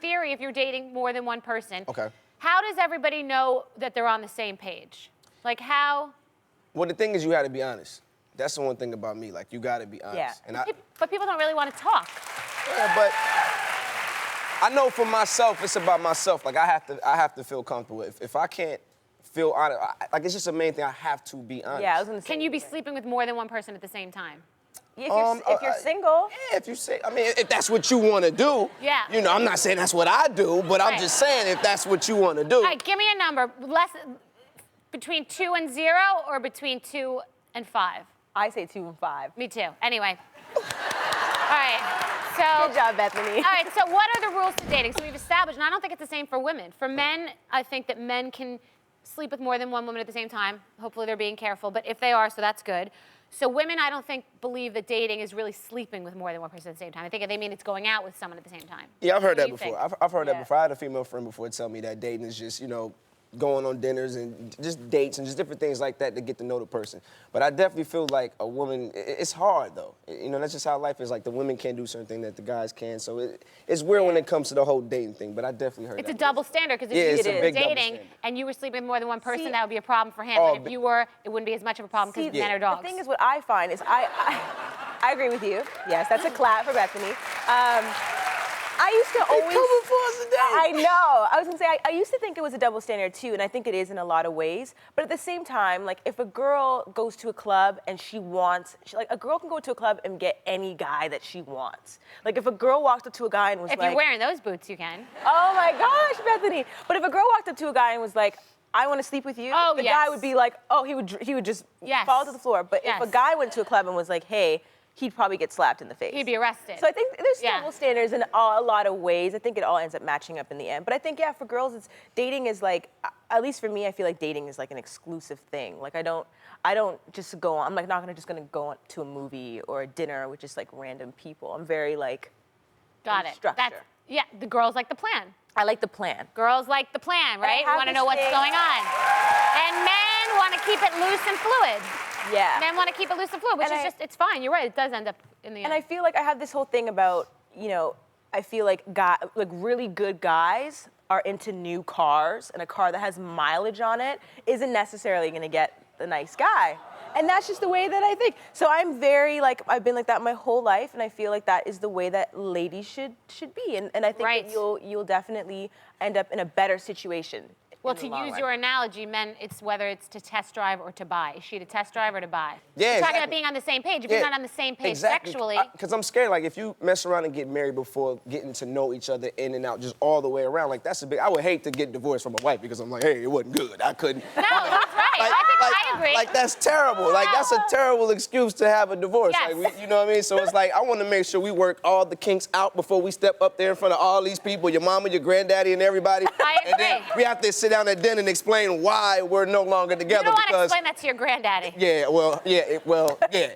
theory, if you're dating more than one person, Okay. how does everybody know that they're on the same page? Like how? Well, the thing is, you got to be honest. That's the one thing about me. Like, you got to be honest. Yeah. And But people don't really want to talk. yeah, but I know for myself, it's about myself. Like, I have to feel comfortable. If I can't feel honest, like, it's just a main thing. I have to be honest. Yeah, I was gonna say. Can you be sleeping with more than one person at the same time? If you're single. Yeah, if you say, I mean, if that's what you want to do. Yeah. You know, I'm not saying that's what I do, but I'm Right. just saying if that's what you want to do. All right, give me a number. Between 2 and 0 or between 2 and 5? I say 2 and 5. Me too. Anyway. All right. So. Good job, Bethany. All right. So what are the rules to dating? So we've established, and I don't think it's the same for women. For men, I think that men can sleep with more than one woman at the same time. Hopefully they're being careful, but if they are, so that's good. So women, I don't think, believe that dating is really sleeping with more than one person at the same time. I think they mean it's going out with someone at the same time. Yeah, I've heard What that do you before. think? I've heard that Yeah. before. I had a female friend before tell me that dating is just, you know, going on dinners and just dates and just different things like that to get to know the person. But I definitely feel like a woman, it's hard though. You know, that's just how life is. Like the women can't do certain things that the guys can. So it's weird when it comes to the whole dating thing, but I definitely heard It's that. a double standard, because if Yeah, you it's a were big double dating standard. and you were sleeping with more than one person, See- that would be a problem for him. Oh, But if you were, it wouldn't be as much of a problem because See, men are dogs. The thing is, what I find is I agree with you. Yes, that's a clap for Bethany. I used to always. coming for us today. I know. I was gonna say I used to think it was a double standard too, and I think it is in a lot of ways. But at the same time, like if a girl goes to a club and like a girl can go to a club and get any guy that she wants. Like if a girl walked up to a guy and was If like, you're wearing those boots, you can. "Oh my gosh, Bethany!" But if a girl walked up to a guy and was like, "I want to sleep with you," Oh, the yes. guy would be like, "Oh, he would just Yes. fall to the floor." But Yes. if a guy went to a club and was like, "Hey," he'd probably get slapped in the face. He'd be arrested. So I think there's Yeah. double standards in a lot of ways. I think it all ends up matching up in the end. But I think, yeah, for girls, dating is like, at least for me, I feel like dating is like an exclusive thing. Like I don't just go on, I'm like not gonna go on to a movie or a dinner with just like random people. I'm very like, Got it. structure. Yeah, the girls like the plan. I like the plan. Girls like the plan, right? have Want to this know what's thing- going on. And men want to keep it loose and fluid. Yeah. Men want to keep it loose and fluid, which And is it's fine. You're right. It does end up in the end. And I feel like I have this whole thing about, you know, I feel like really good guys are into new cars, and a car that has mileage on it isn't necessarily going to get the nice guy. And that's just the way that I think. So I'm very like, I've been like that my whole life, and I feel like that is the way that ladies should be. And I think Right. that you'll definitely end up in a better situation. Well, in to the long use run. your analogy, men, it's whether it's to test drive or to buy. Is she to test drive or to buy? Yeah, You're talking exactly. about being on the same page. If you're not on the same page sexually. Because I'm scared, like, if you mess around and get married before getting to know each other in and out, just all the way around, like, that's a big, I would hate to get divorced from a wife because I'm like, hey, it wasn't good. I couldn't. No, that's right. I agree. Like, that's terrible. Like, that's a terrible excuse to have a divorce. Yes. Like, you know what I mean? So it's like, I want to make sure we work all the kinks out before we step up there in front of all these people, your mama, your granddaddy, and everybody. I And then agree. we have to sit down at dinner and explain why we're no longer You together don't want to because. explain that to your granddaddy. Yeah, well, yeah.